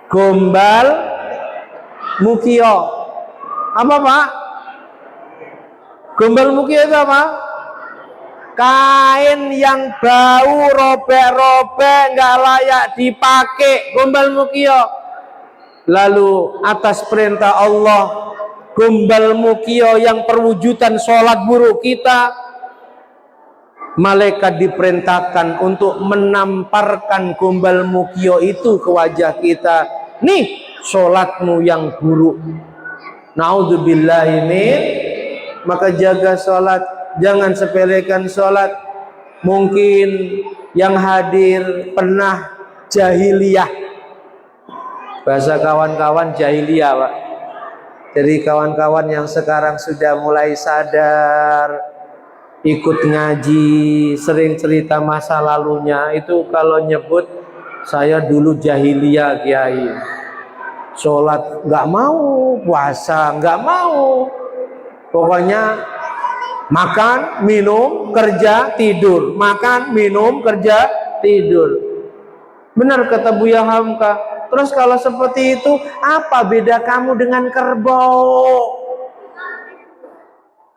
Gombal mukiyo. Apa Pak? Gombal mukiyo itu apa? Kain yang bau, robek-robek, nggak layak dipakai. Gombal mukiyo. Lalu atas perintah Allah, gombal mukiyo yang perwujudan sholat buruk kita, malaikat diperintahkan untuk menamparkan gombal mukiyo itu ke wajah kita. Nih sholatmu yang buruk. Naudzubillahi min. Maka jaga sholat, jangan sepelekan sholat. Mungkin yang hadir pernah jahiliyah, bahasa kawan-kawan jahiliyah Pak. Jadi kawan-kawan yang sekarang sudah mulai sadar, ikut ngaji, sering cerita masa lalunya, itu kalau nyebut saya dulu jahiliyah kiai, sholat nggak mau, puasa nggak mau, pokoknya makan, minum, kerja, tidur, makan, minum, kerja, tidur. Benar kata Buya Hamka. Terus kalau seperti itu, apa beda kamu dengan kerbau?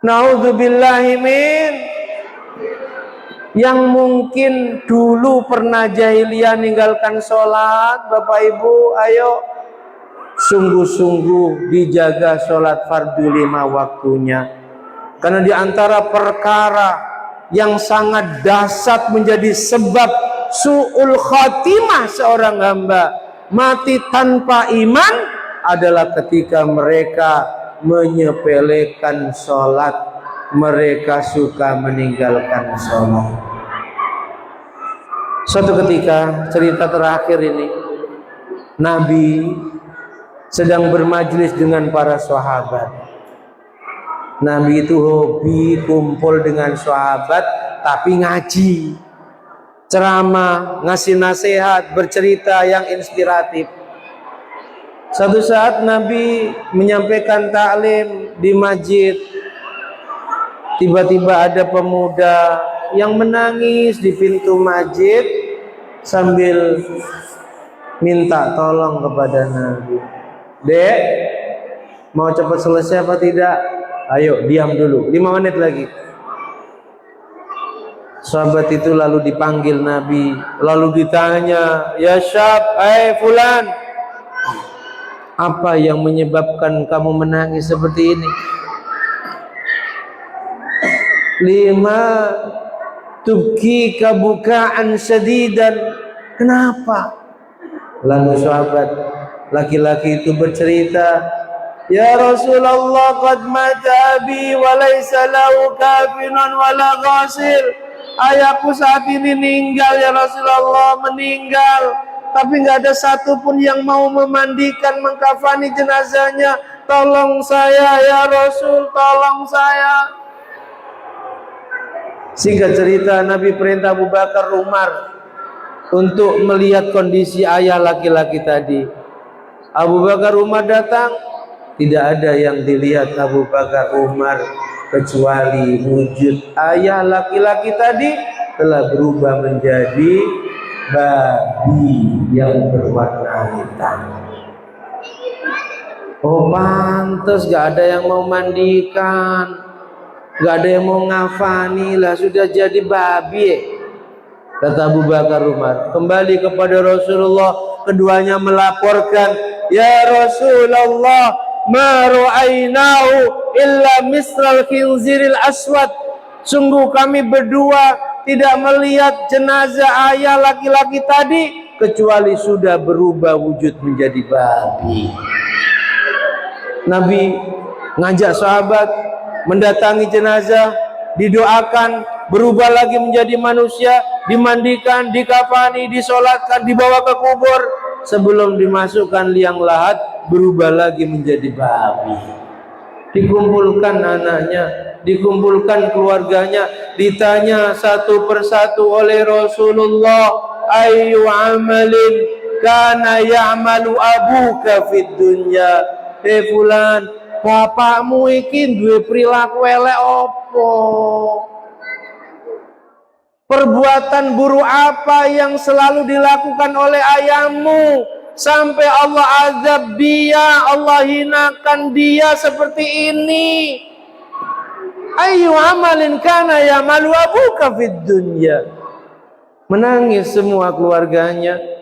Naudzubillahi min. Yang mungkin dulu pernah jahiliyah ninggalkan sholat, Bapak Ibu, ayo sungguh-sungguh dijaga sholat fardu 5 waktunya. Karena di antara perkara yang sangat dahsyat menjadi sebab su'ul khatimah seorang hamba mati tanpa iman adalah ketika mereka menyepelekan sholat, mereka suka meninggalkan sholat. Suatu ketika, cerita terakhir ini, Nabi sedang bermajlis dengan para sahabat. Nabi itu hobi kumpul dengan sahabat tapi ngaji, ceramah, ngasih nasihat, bercerita yang inspiratif. Suatu saat Nabi menyampaikan taklim di masjid. Tiba-tiba ada pemuda yang menangis di pintu masjid sambil minta tolong kepada Nabi. Dek, mau cepat selesai apa tidak? Ayo diam dulu, 5 menit lagi. Sahabat itu lalu dipanggil Nabi, lalu ditanya, "Ya syab, fulan, apa yang menyebabkan kamu menangis seperti ini?" "Lima tubkika bukaan syadidan." Kenapa? Lalu sahabat laki-laki itu bercerita, "Ya Rasulullah, qad mata abi wa laysa lahu kafinun wala ghasil." Ayahku saat ini meninggal ya Rasulullah, meninggal, tapi nggak ada satupun yang mau memandikan, mengkafani jenazahnya. Tolong saya ya Rasul, tolong saya. Singkat cerita, Nabi perintah Abu Bakar Umar untuk melihat kondisi ayah laki-laki tadi. Abu Bakar Umar datang, tidak ada yang dilihat Abu Bakar Umar kecuali wujud ayah laki-laki tadi telah berubah menjadi babi yang berwarna hitam. Oh, pantas gak ada yang mau mandikan, gak ada yang mau ngafani, lah sudah jadi babi. Kata Abu Bakar Umar, kembali kepada Rasulullah, keduanya melaporkan, "Ya Rasulullah, ma ra'ainahu illa misral khinziril aswad." Sungguh kami berdua tidak melihat jenazah ayah laki-laki tadi kecuali sudah berubah wujud menjadi babi. Nabi ngajak sahabat mendatangi jenazah, didoakan, berubah lagi menjadi manusia, dimandikan, dikafani, disolatkan, dibawa ke kubur. Sebelum dimasukkan liang lahat, berubah lagi menjadi babi. Dikumpulkan anaknya, dikumpulkan keluarganya, ditanya satu persatu oleh Rasulullah, "Ayu amalin kana ya'malu abuka fid dunya?" Fulan, bapakmu iki duwe perilaku elek opo? Perbuatan buruk apa yang selalu dilakukan oleh ayahmu sampai Allah azab dia, Allah hinakan dia seperti ini? Ayu amalin kana ya'malu abuka fid dunya. Menangis semua keluarganya.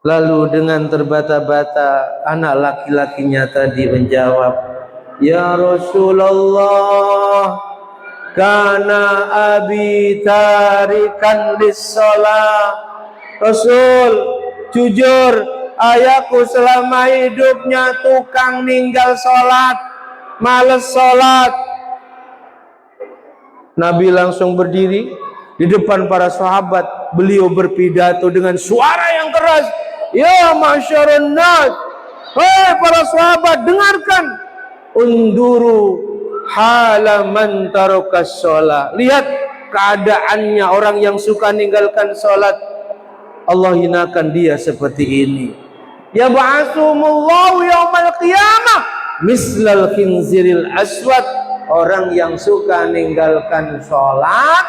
Lalu dengan terbata-bata anak laki-lakinya tadi menjawab, "Ya Rasulullah, kana abi tarikan lis-shalah." Rasul, jujur, ayahku selama hidupnya tukang ninggal sholat, males sholat. Nabi langsung berdiri di depan para sahabat. Beliau berpidato dengan suara yang keras, "Ya masyarun nas, hei para sahabat, dengarkan. Unduru halaman tarokas sholat." Lihat keadaannya orang yang suka ninggalkan sholat. Allah hinakan dia seperti ini. Ya ba'asumullahu yaumal qiyamah mislal khinziril aswad. Orang yang suka ninggalkan sholat,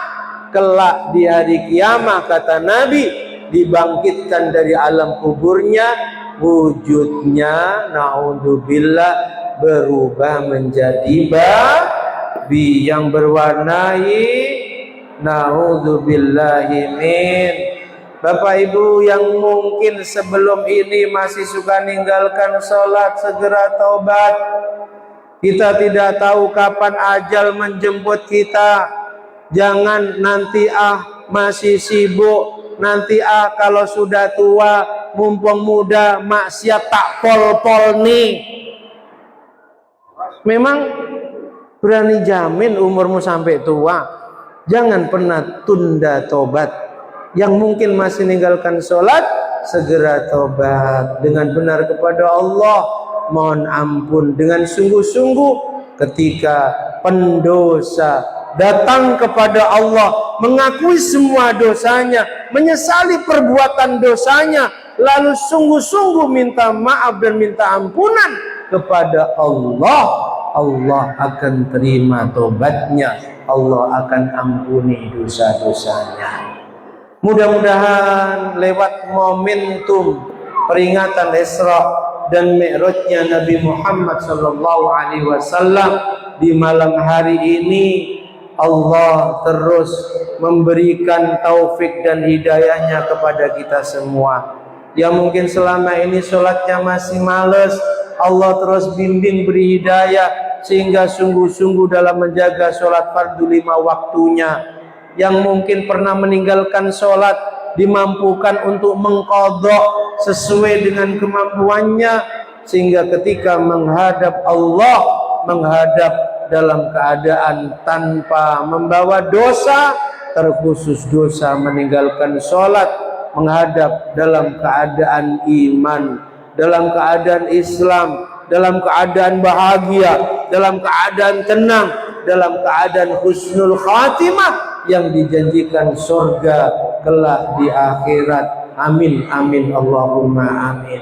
kelak di hari kiamat, kata Nabi, dibangkitkan dari alam kuburnya, wujudnya naudzubillah berubah menjadi babi yang berwarnai naudzubillahi min. Bapak Ibu yang mungkin sebelum ini masih suka ninggalkan sholat, segera taubat. Kita tidak tahu kapan ajal menjemput kita. Jangan nanti masih sibuk, nanti kalau sudah tua, mumpung muda, maksiat tak pol-pol nih. Memang berani jamin umurmu sampai tua. Jangan pernah tunda tobat. Yang mungkin masih meninggalkan sholat, segera tobat dengan benar kepada Allah. Mohon ampun dengan sungguh-sungguh ketika pendosa datang kepada Allah, mengakui semua dosanya, menyesali perbuatan dosanya, lalu sungguh-sungguh minta maaf dan minta ampunan kepada Allah. Allah akan terima tobatnya, Allah akan ampuni dosa-dosanya. Mudah-mudahan lewat momentum peringatan Isra dan Mi'rajnya Nabi Muhammad sallallahu alaihi wasallam di malam hari ini, Allah terus memberikan taufik dan hidayahnya kepada kita semua. Yang mungkin selama ini sholatnya masih males, Allah terus bimbing, beri hidayah sehingga sungguh-sungguh dalam menjaga sholat fardu 5 waktunya. Yang mungkin pernah meninggalkan sholat dimampukan untuk mengqadha sesuai dengan kemampuannya, sehingga ketika menghadap Allah, menghadap dalam keadaan tanpa membawa dosa, terkhusus dosa meninggalkan sholat, menghadap dalam keadaan iman, dalam keadaan Islam, dalam keadaan bahagia, dalam keadaan tenang, dalam keadaan husnul khatimah yang dijanjikan surga kelak di akhirat. Amin amin Allahumma amin.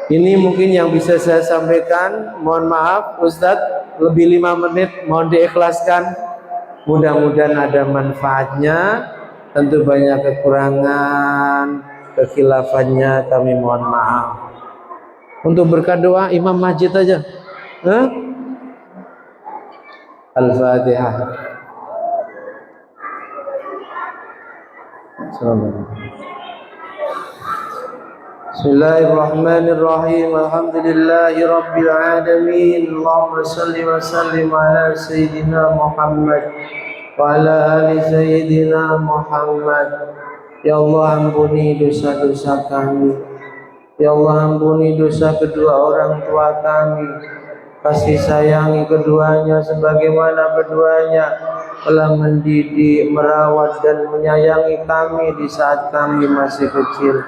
Ini mungkin yang bisa saya sampaikan. Mohon maaf Ustadz, lebih 5 menit mohon diikhlaskan. Mudah-mudahan ada manfaatnya. Tentu banyak kekurangan, kekhilafannya kami mohon maaf. Untuk berkat doa imam masjid aja. Al-Fatihah. Bismillahirrahmanirrahim. Alhamdulillahi rabbil alamin. Allahumma salli wa sallim ala sayyidina Muhammad wa ala ali sayyidina Muhammad. Ya Allah, ampuni dosa-dosa kami. Ya Allah, ampuni dosa kedua orang tua kami. Kasih sayangi keduanya sebagaimana keduanya telah mendidik, merawat dan menyayangi kami di saat kami masih kecil.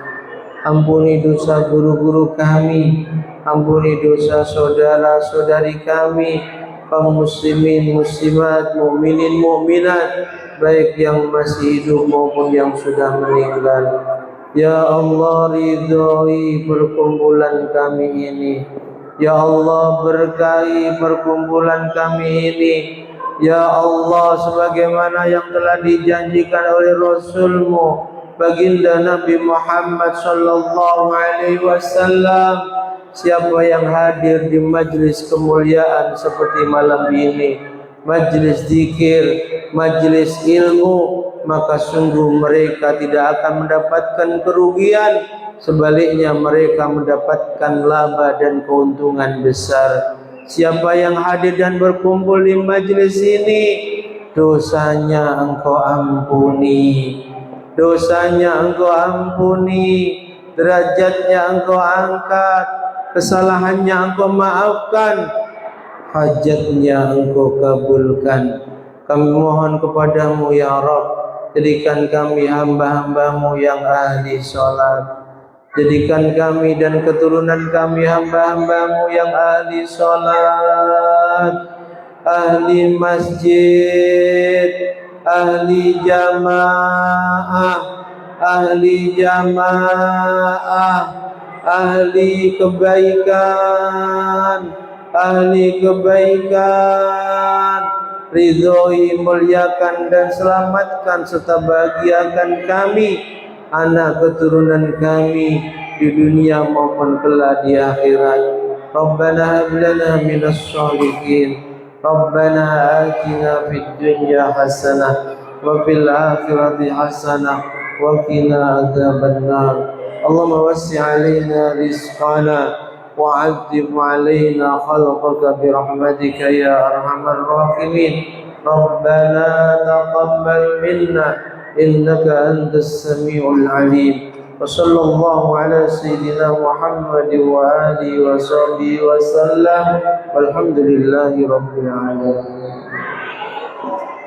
Ampuni dosa guru-guru kami, ampuni dosa saudara-saudari kami, kaum muslimin, muslimat, mukminin, mukminat, baik yang masih hidup maupun yang sudah meninggal. Ya Allah, ridhoi perkumpulan kami ini. Ya Allah, berkahi perkumpulan kami ini. Ya Allah, sebagaimana yang telah dijanjikan oleh Rasul-Mu baginda Nabi Muhammad sallallahu alaihi wasallam, siapa yang hadir di majlis kemuliaan seperti malam ini, majlis zikir, majlis ilmu, maka sungguh mereka tidak akan mendapatkan kerugian, sebaliknya mereka mendapatkan laba dan keuntungan besar. Siapa yang hadir dan berkumpul di majlis ini, dosanya Engkau ampuni, dosanya Engkau ampuni, derajatnya Engkau angkat, kesalahannya Engkau maafkan, hajatnya Engkau kabulkan. Kami mohon kepadamu ya Rabb, jadikan kami hamba-hambamu yang ahli sholat. Jadikan kami dan keturunan kami hamba-hambamu yang ahli sholat, ahli masjid, ahli jamaah, ahli jamaah, ahli kebaikan, ahli kebaikan. Ridhoi, muliakan dan selamatkan serta bahagiakan kami, anak keturunan kami di dunia maupun kelak di akhirat. Rabbana hab lana minas shalihin. Rabbana atina fid dunya hasanah wa fil akhirati hasanah wa qina adzabannar. Allahumma wassi' alaina rizqana wa 'adzib alaina khalqaka bi rahmatika ya arhamar rahimin. Rabbana taqabbal minna innaka antas samiul alim. Wa sallallahu ala sayyidina Muhammad wa alihi wa sahbihi wa sallam. Walhamdulillahi rabbil alamin.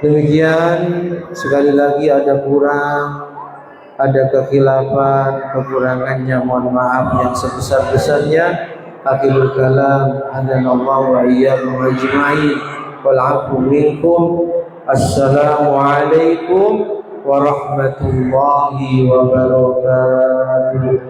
Demikian, sekali lagi ada kurang, ada kekhilafan, kekurangannya mohon maaf yang sebesar-besarnya. Akhirul kalam, hadanallahu wa iyyakum ajma'in. Wal 'afwu minkum. Assalamu alaikum warahmatullahi wabarakatuh.